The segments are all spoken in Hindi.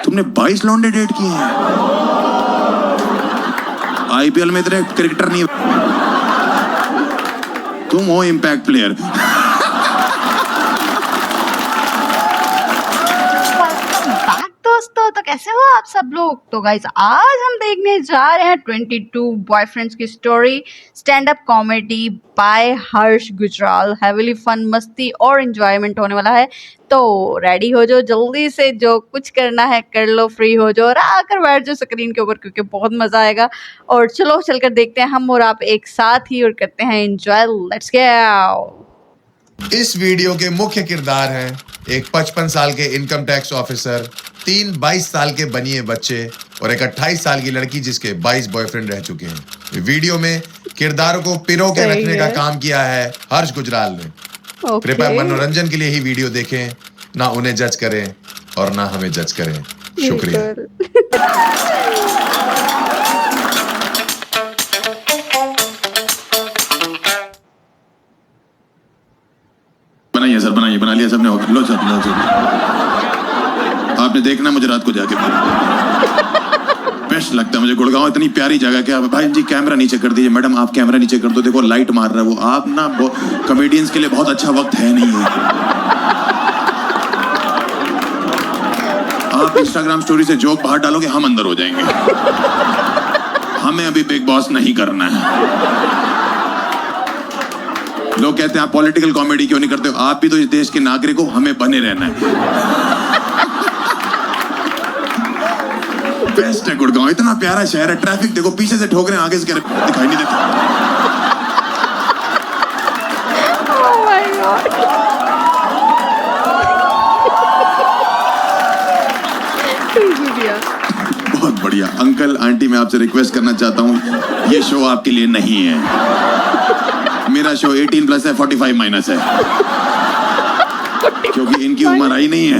तुमने 22 लौंडे डेट किए हैं? आईपीएल में इतने क्रिकेटर नहीं, तुम हो इम्पैक्ट प्लेयर। दोस्तों, तो कैसे हो आप सब लोग। तो गाइस, आज हम देखने जा रहे हैं 22 बॉयफ्रेंड्स की story, stand up comedy by Harsh Gujral. Heavily fun, मस्ती और एंजॉयमेंट होने वाला है। तो रेडी हो जाओ, जल्दी से जो कुछ करना है कर लो, फ्री हो जाओ और आकर बैठ जाओ स्क्रीन के ऊपर, क्योंकि बहुत मजा आएगा। और चलो चलकर देखते हैं हम और आप एक साथ ही और करते हैं एंजॉय। Let's go. इस वीडियो के मुख्य किरदार हैं एक 55 साल के इनकम टैक्स ऑफिसर, 3 22 साल के बनिए बच्चे और एक 28 साल की लड़की जिसके 22 बॉयफ्रेंड रह चुके हैं। वीडियो में किरदारों को पिरो के रखने का काम किया है हर्ष गुजराल ने। कृपया मनोरंजन के लिए ही वीडियो देखें, ना उन्हें जज करें और ना हमें जज करें। शुक्रिया। बनाइए सर, बनाइए, बना लिया सबने। लो सर, लो सर। आपने देखना मुझे रात को जाके बेस्ट लगता है मुझे। गुड़गांव इतनी प्यारी जगह। क्या भाई जी, कैमरा नीचे कर दीजिए। मैडम आप कैमरा नीचे कर दो, देखो लाइट मार रहा है वो। आप ना कॉमेडियंस के लिए बहुत अच्छा वक्त है नहीं है। आप इंस्टाग्राम स्टोरी से जोक बाहर डालोगे, हम अंदर हो जाएंगे। हमें अभी बिग बॉस नहीं करना है। लोग कहते हैं आप पॉलिटिकल कॉमेडी क्यों नहीं करते हो? आप भी तो इस देश के नागरिक हो, हमें बने रहना है। बेस्ट है गुड़गांव, इतना प्यारा शहर है। ट्रैफिक देखो, पीछे से ठोक रहे हैं, आगे से दिखाई नहीं देता। Oh my God. बहुत बढ़िया। अंकल आंटी, मैं आपसे रिक्वेस्ट करना चाहता हूँ, ये शो आपके लिए नहीं है। मेरा शो 18+ है, 45- है, क्योंकि इनकी उम्र आई नहीं है।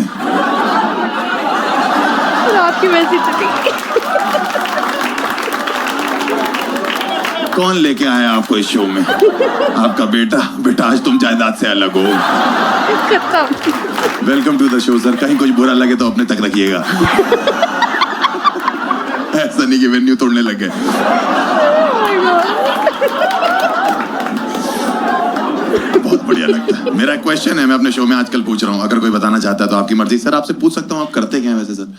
आपकी वैसी चली। कौन लेके आया आपको इस शो में? आपका बेटा आज तुम जायदाद से अलग हो। Welcome to the show sir. कहीं कुछ बुरा लगे तो अपने तक रखिएगा। ऐसा नहीं कि वेन्यू तोड़ने लग गए। बहुत बढ़िया लगता है। मेरा क्वेश्चन है, मैं अपने शो में आजकल पूछ रहा हूँ, अगर कोई बताना चाहता है तो आपकी मर्जी। सर आपसे पूछ सकता हूँ, आप करते क्या हैं वैसे सर?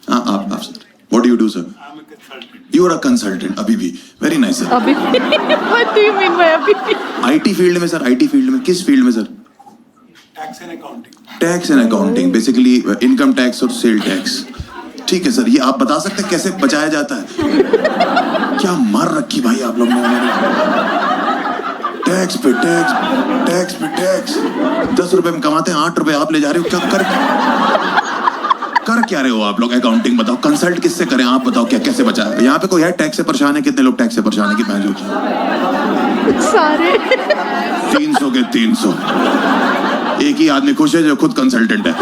हाँ आप sir, what do you do sir? You are a consultant. अभी भी वेरी नाइस सर। अभी what do you mean by अभी? आईटी फील्ड में सर। आईटी फील्ड में किस फील्ड में sir? Tax and accounting, basically income tax और सेल टैक्स। ठीक है सर, ये आप बता सकते हैं कैसे बचाया जाता है? क्या मार रखी भाई आप लोग ने हमारे। टैक्स पे टैक्स, टैक्स पे टैक्स। 10 रुपए में कमाते हैं, 8 रुपए आप ले जा रहे हो। क्या कर क्या रहे हो आप लोग? अकाउंटिंग बताओ, कंसल्ट किससे करें आप बताओ, क्या कैसे बचाए? यहाँ पे कोई है टैक्स से परेशान है? कितने लोग टैक्स से परेशान है? कि सारे 300 के 300। एक ही आदमी खुश है जो खुद कंसल्टेंट है।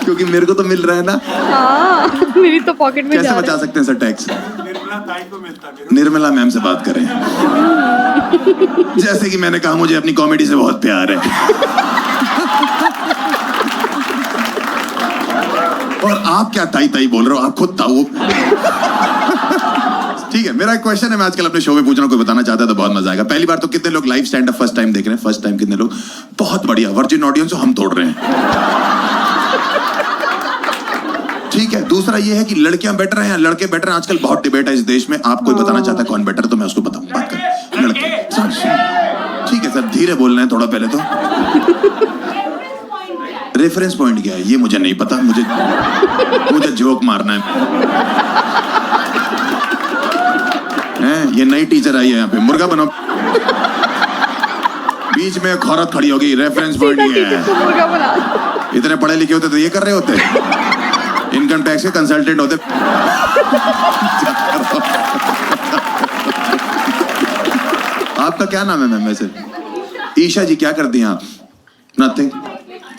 क्योंकि मेरे को तो मिल रहा है ना। हाँ, मेरी तो पॉकेट में कैसे बचा सकते हैं सर टैक्स? निर्मला मैम से बात करें। जैसे कि मैंने कहा, मुझे अपनी कॉमेडी से बहुत प्यार है। और आप क्या ताई ताई बोल रहे हो? आप खुद ताऊ। ठीक है, मेरा एक क्वेश्चन है, मैं आजकल अपने शो में पूछ रहा हूँ, कोई बताना चाहता है तो बहुत मजा आएगा। पहली बार तो कितने लोग live stand up first time देख रहे हैं? फर्स्ट टाइम कितने लोग? बहुत बढ़िया, वर्जिन ऑडियंस हम तोड़ रहे हैं। ठीक है, दूसरा ये है कि लड़कियां बेटर हैं या लड़के बेटर हैं? आजकल बहुत डिबेट है इस देश में। आप कोई बताना चाहता है कौन बेटर है तो मैं उसको बताऊं। बात कर लड़के। ठीक है सर, धीरे बोलना है थोड़ा पहले तो। रेफरेंस पॉइंट क्या है ये मुझे नहीं पता। मुझे जोक मारना है। ये नई टीचर आई है यहाँ पे, मुर्गा बनाओ। बीच में एक औरत खड़ी होगी, रेफरेंस पॉइंट ये है। इतने पढ़े लिखे होते तो ये कर रहे होते। इनकम टैक्स के कंसल्टेंट होते। आपका क्या नाम है मैम वैसे? ईशा जी। क्या करती हैं आप? नथिंग,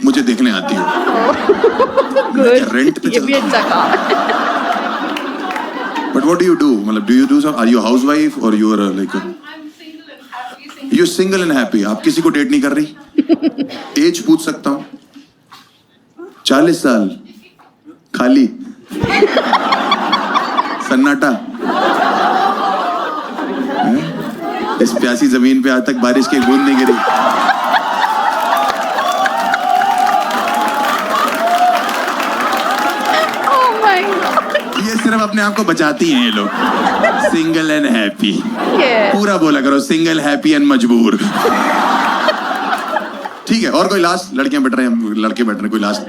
मुझे देखने आती हो। रेंट पे ये भी अच्छा काम है। But what do you do? मतलब do you do some, are you housewife or you are like you single and happy? आप किसी को डेट नहीं कर रही? एज पूछ सकता हूँ? 40 साल खाली सन्नाटा। हैं? इस प्यासी जमीन पे आज तक बारिश की बूंद नहीं गिरी। Oh my God. ये सिर्फ अपने आप को बचाती हैं ये लोग। Single and happy. Yes. पूरा बोला करो, सिंगल हैप्पी एंड मजबूर। ठीक है, और कोई लास्ट? लड़कियां बैठ रहे हैं, लड़के बैठ रहे हैं, कोई लास्ट?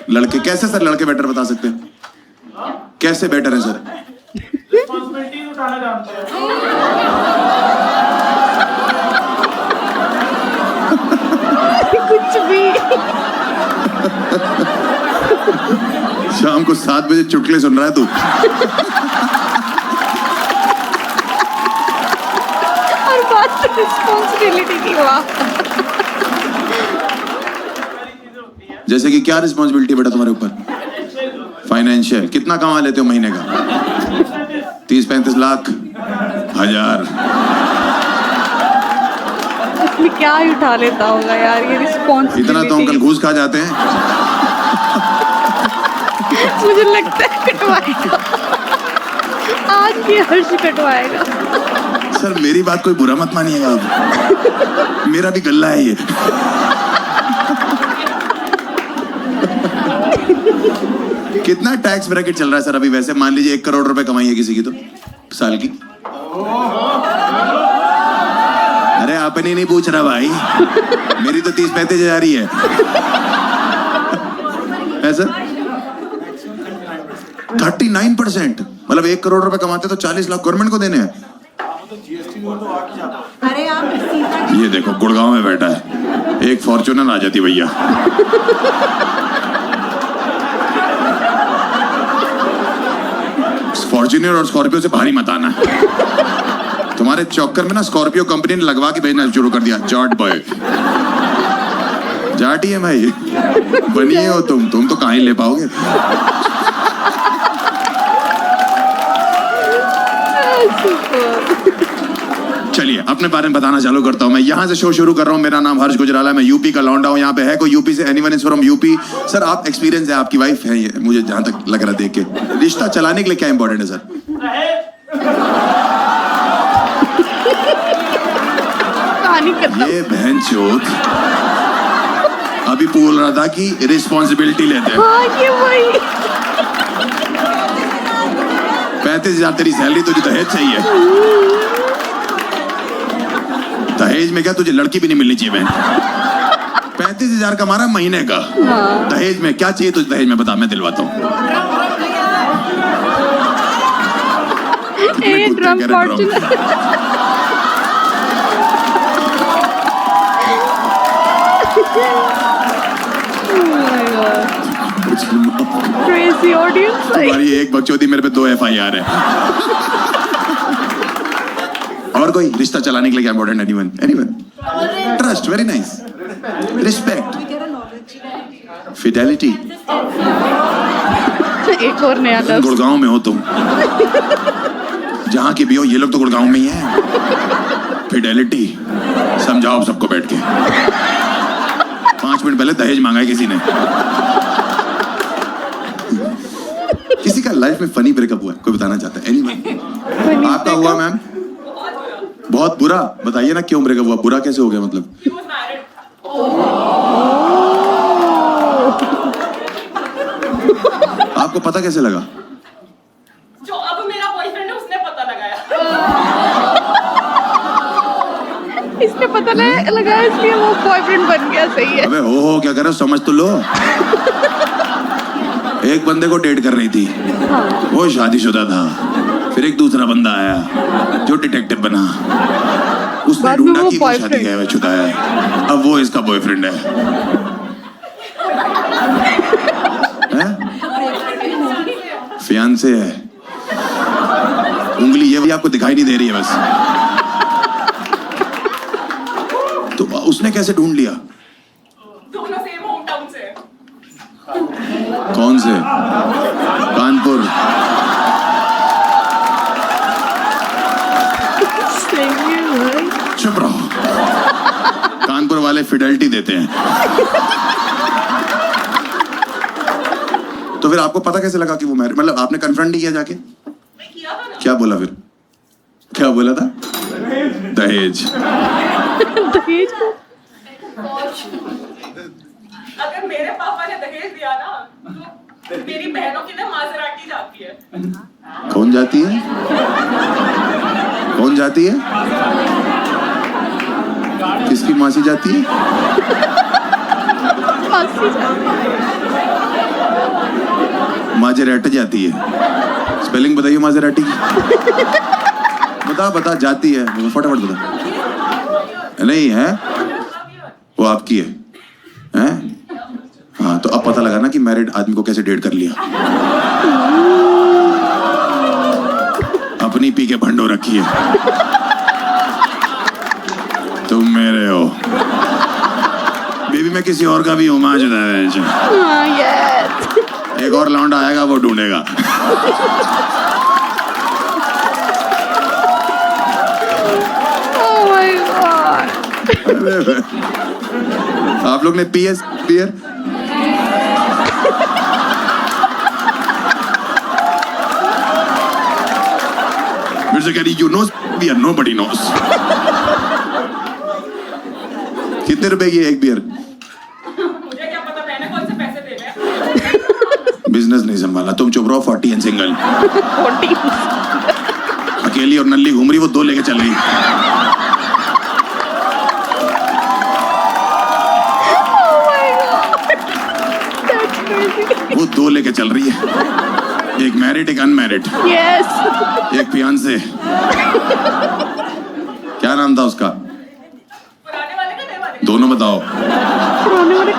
लड़के कैसे सर? लड़के बेटर बता सकते हैं कैसे बेटर है सर? रिस्पॉन्सिबिलिटी उठाना जानते हैं। कुछ भी। शाम को 7 बजे चुटकुले सुन रहा है तू? और बात रिस्पॉन्सिबिलिटी की। वाह। जैसे कि क्या रिस्पॉन्सिबिलिटी बेटा तुम्हारे ऊपर? फाइनेंशियल। कितना कमा लेते हो महीने का? 30-35 लाख, 1000। इसमें क्या ही उठा लेता होगा यार ये रिस्पॉन्सिबिलिटी। इतना तो अंकल घूस खा जाते हैं। मुझे लगता है कटवाएगा आज भी, हर्ष कटवाएगा। सर मेरी बात कोई बुरा मत मानिएगा आप, मेरा भी गल्ला है ये। कितना टैक्स ब्रैकेट चल रहा है सर अभी? वैसे मान लीजिए 1 करोड़ रुपए कमाई है किसी की तो साल की। अरे आपने नहीं पूछ रहा भाई, मेरी तो 30-35 हजार ही है सर। 39%, मतलब 1 करोड़ रुपए कमाते तो 40 लाख गवर्नमेंट को देने हैं। अरे आप ये देखो गुड़गांव में बैठा है, एक फॉर्च्यूनर आ जाती भैया। फॉर्च्यूनर और स्कॉर्पियो से भारी मत आना। तुम्हारे चौकर में ना स्कॉर्पियो कंपनी ने लगवा के भेजना शुरू कर दिया। जॉट बॉय, जाट ही है भाई, बनिए हो तुम तो कहाँ ही ले पाओगे। चलिए अपने बारे में बताना चालू करता हूँ। मैं यहाँ से शो शुरू कर रहा हूँ। मेरा नाम हर्ष गुजराल है, मैं यूपी का लौंडा हूँ। यहाँ पे है कोई यूपी से? Anyone is from UP? Sir आप एक्सपीरियंस है, आपकी वाइफ है ये, मुझे जहाँ तक लग रहा है देख के। रिश्ता चलाने के लिए क्या इंपॉर्टेंट है सर? कहानी खत्म। ये बहन चोद अभी बोल रहा था कि रिस्पॉन्सिबिलिटी लेते हैं। हाँ ये वही। 35,000 तेरी सैलरी, तुझे दहेज चाहिए? दहेज में क्या तुझे लड़की भी नहीं मिलनी चाहिए बहन? 35,000 कमा रहा महीने का। हाँ। दहेज में क्या चाहिए तुझे? दहेज में बता, मैं दिलवाता हूँ। ए ड्रम फॉर्च्यूनर। Crazy audience. तुम्हारी एक बकचोदी, मेरे पे 2 FIR है। और कोई रिश्ता चलाने के लिए क्या important? Anyone? Trust, very nice. Respect, Fidelity. एक और नया तुम लफ्ज। गुड़गांव में हो तुम, जहाँ की भी हो, ये लोग तो गुड़गांव में ही हैं। फिडेलिटी समझाओ सबको बैठ के। 5 मिनट पहले दहेज मांगा है किसी ने। किसी का लाइफ में फनी ब्रेकअप हुआ है, कोई बताना चाहता है? एनीवन? आपका हुआ मैम? बहुत बुरा? बताइए ना क्यों ब्रेकअप हुआ? बुरा कैसे हो गया मतलब? आपको पता कैसे लगा? जो अब मेरा बॉयफ्रेंड है उसने पता लगाया। इसने पता लगा इसलिए वो बॉयफ्रेंड बन गया। सही है। अबे हो क्या कर रहे हो, समझ तो लो। एक बंदे को डेट कर रही थी, वो शादीशुदा था। फिर एक दूसरा बंदा आया जो डिटेक्टिव बना। उसने बाद में ढूंढा वो कि वो शादी boyfriend। गया है, शुदा है। अब वो इसका बॉयफ्रेंड है। फियांसे है। उंगली ये भी आपको दिखाई नहीं दे रही है बस। तो उसने कैसे ढूंढ लिया? दोनों सेम होम टाउन से। कौन से? कानपुर। सही है भाई। चुप रहो। कानपुर वाले फिडेलिटी देते हैं। तो फिर आपको पता कैसे लगा कि वो मैरिड, मतलब आपने कन्फ्रंट नहीं किया जाके? मैं किया था ना। क्या बोला फिर? क्या बोला था? दहेज। दहेज को अगर मेरे पापा ने दहेज दिया ना तो मेरी बहनों की ना माजराटी जाती है। कौन जाती है? कौन जाती है? किसकी मासी जाती है? माजेराटी जाती है। स्पेलिंग बताइए माजेराटी की। बता जाती है, फटाफट बता। नहीं है, वो आपकी है, हैं? हाँ, तो अब पता लगा ना कि मैरिड आदमी को कैसे डेट कर लिया। अपनी पी के भंडो रखी है। तुम मेरे हो बेबी, मैं किसी और का भी हूँ। माँ यस एक और लौंडा आएगा, वो ढूंढेगा। ओह माय गॉड आप लोग ने पीएस बियर? फिर से कह रही you knows bear, nobody knows. कितने रुपए की है एक बियर? मुझे क्या पता मैंने कौन से पैसे देने हैं। बिजनेस नहीं संभाला, तुम चुप रहो। 40 एंड सिंगल 40 अकेली और नल्ली घूम रही, वो 2 लेके चल रही। वो 2 लेके चल रही है, एक मैरिड एक अनमैरिड, यस एक फियांसे। क्या नाम था उसका? पुराने वाले का नए वाले का? दोनों बताओ।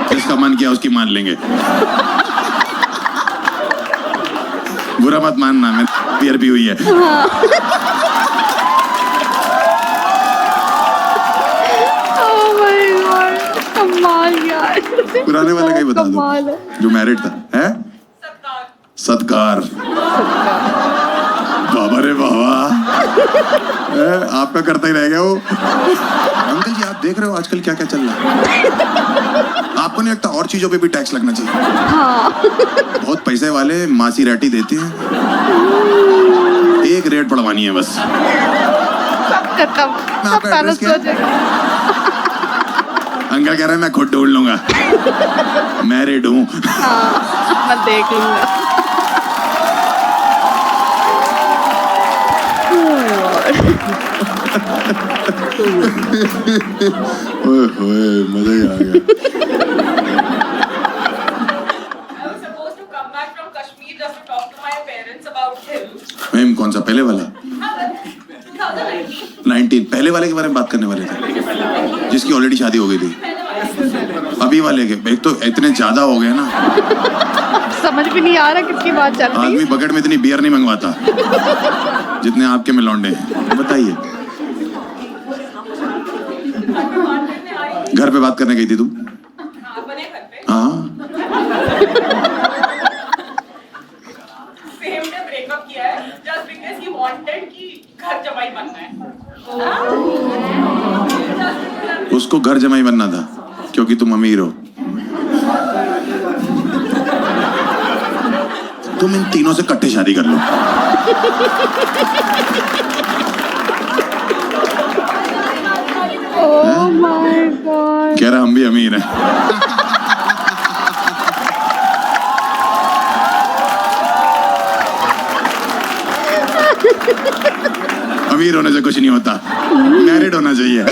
जिसका मन किया उसकी मान लेंगे। बुरा मत मानना, मैं बियर भी हुई है। ओह माय गॉड कमाल यार। पुराने वाले का ही बता कमाल दो, है। जो मैरिड था। हैं? सत्कार। बाबा रे बाबा। आपका करता ही रह गया वो। अंकल जी, आप देख रहे हो आजकल क्या क्या चल रहा है। आपको नहीं लगता और चीजों पे भी टैक्स लगना चाहिए? बहुत पैसे वाले मासी राटी देते हैं, एक रेट पड़वानी है बस। खत्म आपका एड्रेस क्या है? अंकल कह रहे हैं मैं खुद ढूंढ लूंगा, मैरिड हूँ। मैं देख लूंगा। ओए मजा ही आ गया। I was supposed to come back from Kashmir just to talk to my parents about him. Ma'am कौन सा? पहले वाला? 2019. 19 पहले वाले के बारे में बात करने वाले थे, जिसकी ऑलरेडी शादी हो गई थी। अभी वाले के एक तो इतने ज्यादा हो गए ना, समझ भी नहीं आ रहा किसकी बात चल रही आदमी है। बकेट में इतनी बियर नहीं मंगवाता जितने आपके में लौंडे हैं। बताइए, घर पे बात करने गई थी तू? अपने घर पे हाँ। सेम डे ब्रेकअप किया है just because he wanted कि घर जमाई बनना है। उसको घर जमाई बनना था क्योंकि तुम अमीर हो। तुम इन तीनों से इकट्ठे शादी कर लो। ओह माय गॉड कह रहा हम भी अमीर हैं। अमीर होने से कुछ नहीं होता, मैरिड होना चाहिए।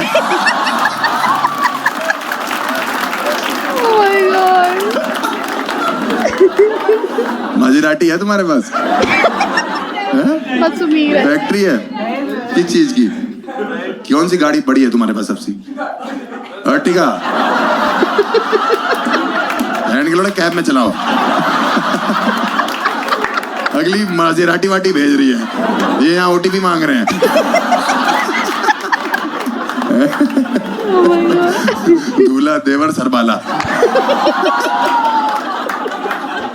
ओह माय गॉड माजेराटी है तुम्हारे पास? बस उम्मीद है। फैक्ट्री है किस चीज की? कौन सी गाड़ी पड़ी है तुम्हारे पास सबसे? अर्टिगा। हैंड के लोड़े कैब में चलाओ। अगली माजेराटी वाटी भेज रही है, ये यहाँ ओटीपी मांग रहे हैं। दूल्हा देवर सरबाला।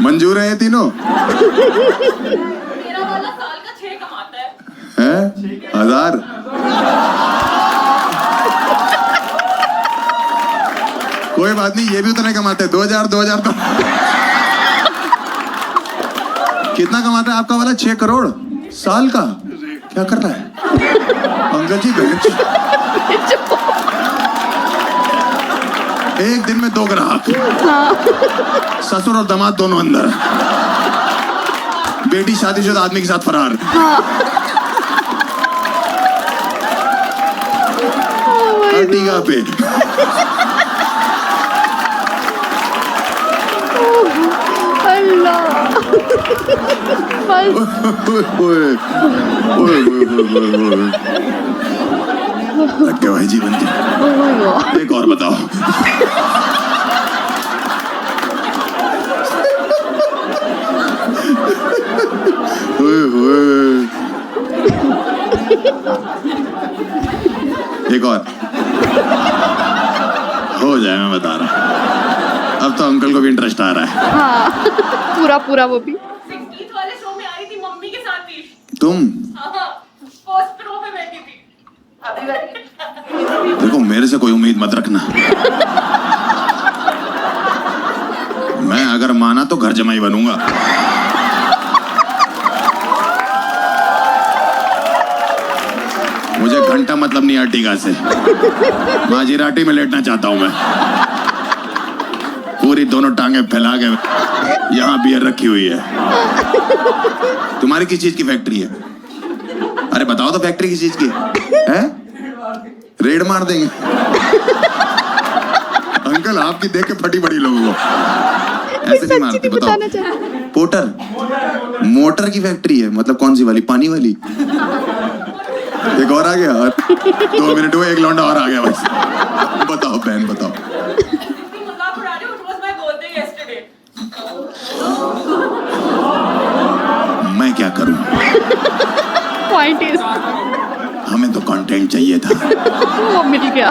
मंजूर है ये तीनों? मेरा वाला साल का 6 कमाता है। हैं? 1000? कोई बात नहीं, ये भी उतने कमाते हैं। 2000 2000 तो कितना कमाता है आपका वाला? 6 करोड़ साल का? क्या कर रहा है अंकल जी? एक दिन में 2 ग्राहक, ससुर और दामाद दोनों अंदर, बेटी शादीशुदा आदमी के साथ फरार। अर्टिगा पे अल्लाह बस लग गया भाई जीवन की। oh my God. एक और बताओ। ओए होए। एक और हो जाए, मैं बता रहा। अब तो अंकल को भी इंटरेस्ट आ रहा है। हाँ पूरा पूरा वो भी 16th वाले शो में आई थी, मम्मी के साथ थी। तुम हाँ, फर्स्ट रो पे बैठी थी। देखो, मेरे से कोई उम्मीद मत रखना। मैं अगर माना तो घर जमाई बनूंगा। मुझे घंटा मतलब नहीं अर्टिगा से। माजीराटी में लेटना चाहता हूं मैं, पूरी दोनों टांगे फैला के। यहाँ बियर रखी हुई है। तुम्हारी किस चीज की फैक्ट्री है? अरे बताओ तो, फैक्ट्री किस चीज की है? रेड मार देंगे। अंकल आपकी देख के फटी पड़ी लोगों को। ऐसे नहीं मारते। बताओ। पोटर, मोटर की फैक्ट्री है? मतलब कौन सी वाली? पानी वाली? एक और आ गया। 2 मिनट हुए, एक लौंडा और आ गया बस। बताओ बहन, बताओ। मजाक उड़ा रहे हो, it was my birthday yesterday. मैं क्या करूं? पॉइंट इज हमें तो कंटेंट चाहिए था। वो मिल गया।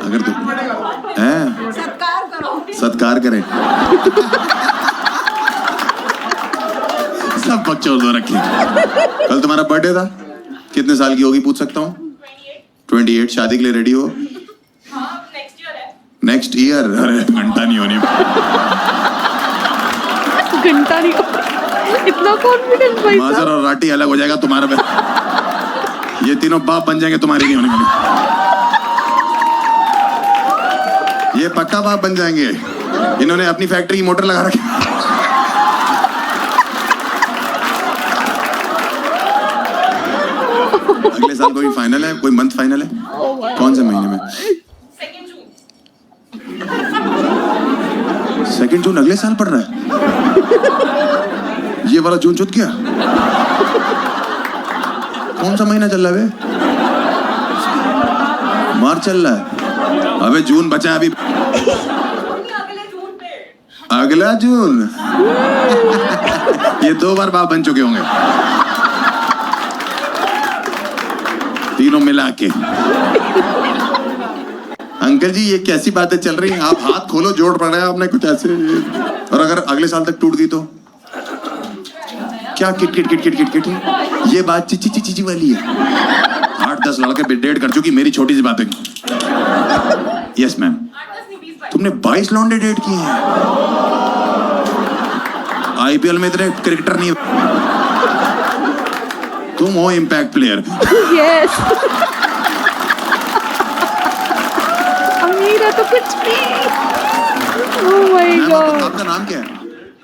अगर तुम हैं, सत्कार करें। सब बकचोद हो रखे। कल तुम्हारा बर्थडे था, कितने साल की होगी पूछ सकता हूँ? 28। शादी के लिए रेडी हो? हाँ, next year है। Next year? अरे घंटा नहीं होनी। घंटा नहीं इतना कॉन्फिडेंस भाई माजर साहब। और राटी अलग हो जाएगा तुम्हारा। ये तीनों बाप बन जाएंगे, तुम्हारी नहीं होने वाली। ये पक्का बाप बन जाएंगे। इन्होंने अपनी फैक्ट्री की मोटर लगा रखी। अगले साल कोई फाइनल है? कोई मंथ फाइनल है? कौन से महीने में? 2nd June। 2 जून अगले साल पड़ रहा है? ये वाला जून चुत गया। कौन सा महीना चल रहा है? मार्च चल रहा है। अबे जून बचा है अभी। अगले जून पे। अगला जून। ये 2 बार बाप बन चुके होंगे तीनों मिला के। अंकल जी ये कैसी बातें चल रही हैं? आप हाथ खोलो, जोड़ पड़ रहा है आपने कुछ ऐसे। और अगर अगले साल तक टूट गई तो क्या? Kit kit kit kit kit kit. ये बात चिची चिची चिची वाली है। 8-10 लड़के डेट कर चुकी मेरी छोटी सी बातें। Yes ma'am. 8-10 नहीं, 20-22। तुमने 22 लौंडे डेट किए हैं? आईपीएल में इतने क्रिकेटर नहीं। तुम हो इम्पैक्ट प्लेयर। यस अमीर है तो कुछ भी। Oh my God. आपका नाम क्या है?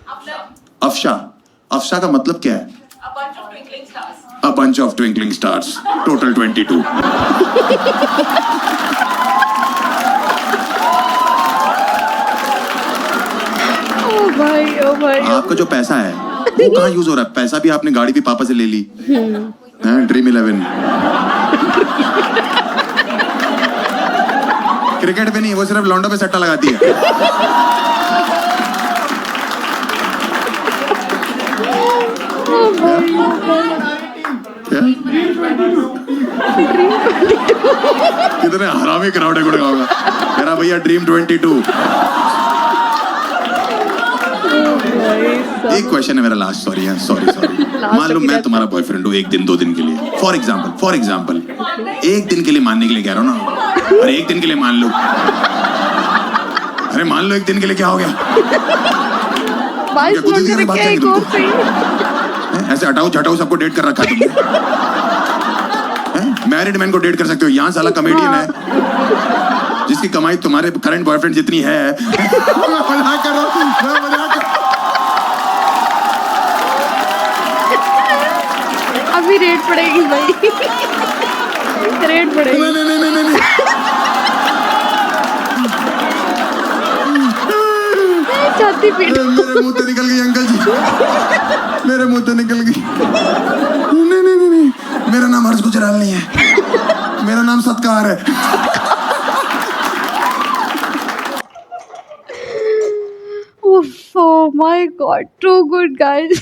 अपना अफशा। अफशा का मतलब क्या है? a bunch of twinkling stars. A bunch of twinkling stars. Total 22. ओ भाई आपका जो पैसा है वो कहाँ यूज हो रहा है? पैसा भी आपने गाड़ी भी पापा से ले ली है? ड्रीम 11। क्रिकेट पे नहीं, वो सिर्फ लौंडो पे सट्टा लगाती है। क्या? कितने हरामी क्राउड है गुड़गांव का। मेरा भैया ड्रीम 22। एक क्वेश्चन है मेरा लास्ट। सॉरी है, सॉरी। मान लो मैं तुम्हारा बॉयफ्रेंड हूँ 1 दिन 2 दिन के लिए। फॉर एग्जाम्पल 1 दिन के लिए मानने के लिए कह रहा हूँ ना। अरे 1 दिन के लिए मान लो। अरे मान लो 1 दिन के लिए क्या हो गया? 22 लौंडे रखे हैं, एक और सही। ऐसे हटाओ झटाओ सबको डेट कर रखा है तुमने। मैरिड मैन को डेट कर सकते हो, यहाँ साला कमेडियन है जिसकी कमाई तुम्हारे करंट बॉयफ्रेंड जितनी है। मजाक करो, मैं मजाक कर। अभी रेट पड़ेगी भाई, रेट पड़ेगी। नहीं नहीं नहीं नहीं नहीं। छाती पीट। मेरे मुंह से निकल गई अंकल जी, मेरे मुंह से निकल गई। नहीं नहीं नहीं नहीं, मेरा नाम हर्ष गुजराल नहीं है, मेरा नाम सत्कार है। Oh my god, too good guys.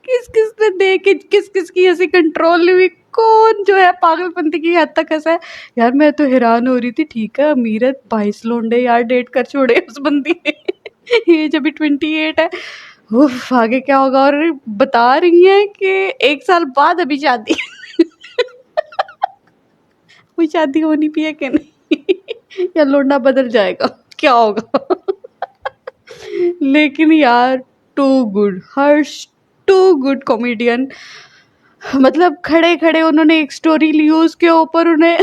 किस किस ने देखे, किस किस की ऐसी कंट्रोल नहीं हुई, कौन जो है पागलपंती की हद तक ऐसा है। यार मैं तो हैरान हो रही थी, ठीक है अमीरत 22 लोंडे यार डेट कर छोड़े उस बंदी ने। ये जब भी 28 है। उफ, आगे क्या होगा। और बता रही हैं कि 1 साल बाद अभी शादी। कोई शादी होनी भी है कि नहीं, या लोंडा बदल जाएगा, क्या होगा। लेकिन यार too good, Harsh too good comedian. मतलब खड़े खड़े उन्होंने एक स्टोरी ली, उसके ऊपर उन्हें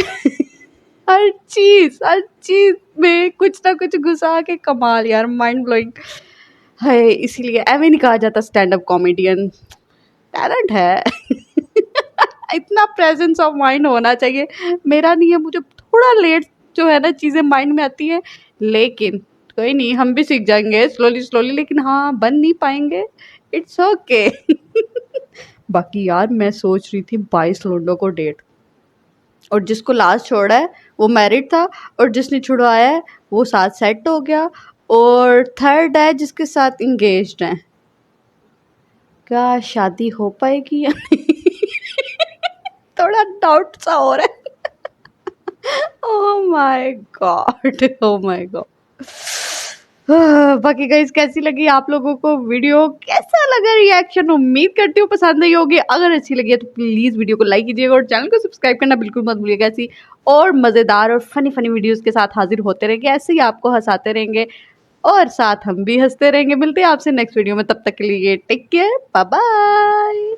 हर चीज में कुछ ना कुछ घुसा के कमाल। यार माइंड ब्लोइंग है। इसीलिए ऐਵੇਂ नहीं कहा जाता स्टैंड अप कॉमेडियन, टैलेंट है। इतना प्रेजेंस ऑफ माइंड होना चाहिए। मेरा नहीं है, मुझे थोड़ा लेट जो है ना चीज़ें माइंड में आती हैं, लेकिन कोई नहीं, हम भी सीख जाएंगे स्लोली। लेकिन हाँ, बन नहीं पाएंगे, इट्स ओके। बाकी यार मैं सोच रही थी 22 लोंडों को डेट, और जिसको लास्ट छोड़ा है वो मैरिड था, और जिसने छुड़वाया है वो साथ सेट हो गया, और थर्ड है जिसके साथ इंगेज्ड है। क्या शादी हो पाएगी या नहीं? थोड़ा डाउट सा हो रहा है। Oh my God, oh my God. बाकी गाइस कैसी लगी आप लोगों को वीडियो, कैसा लगा रिएक्शन, उम्मीद करती हूँ पसंद आई होगी। अगर अच्छी लगी है तो प्लीज़ वीडियो को लाइक कीजिएगा और चैनल को सब्सक्राइब करना बिल्कुल मत भूलिएगा। ऐसी और मज़ेदार और फनी वीडियोस के साथ हाजिर होते रहेंगे, ऐसे ही आपको हंसाते रहेंगे और साथ हम भी हंसते रहेंगे। मिलते हैं आपसे नेक्स्ट वीडियो में, तब तक के लिए टेक केयर, बाय बाय।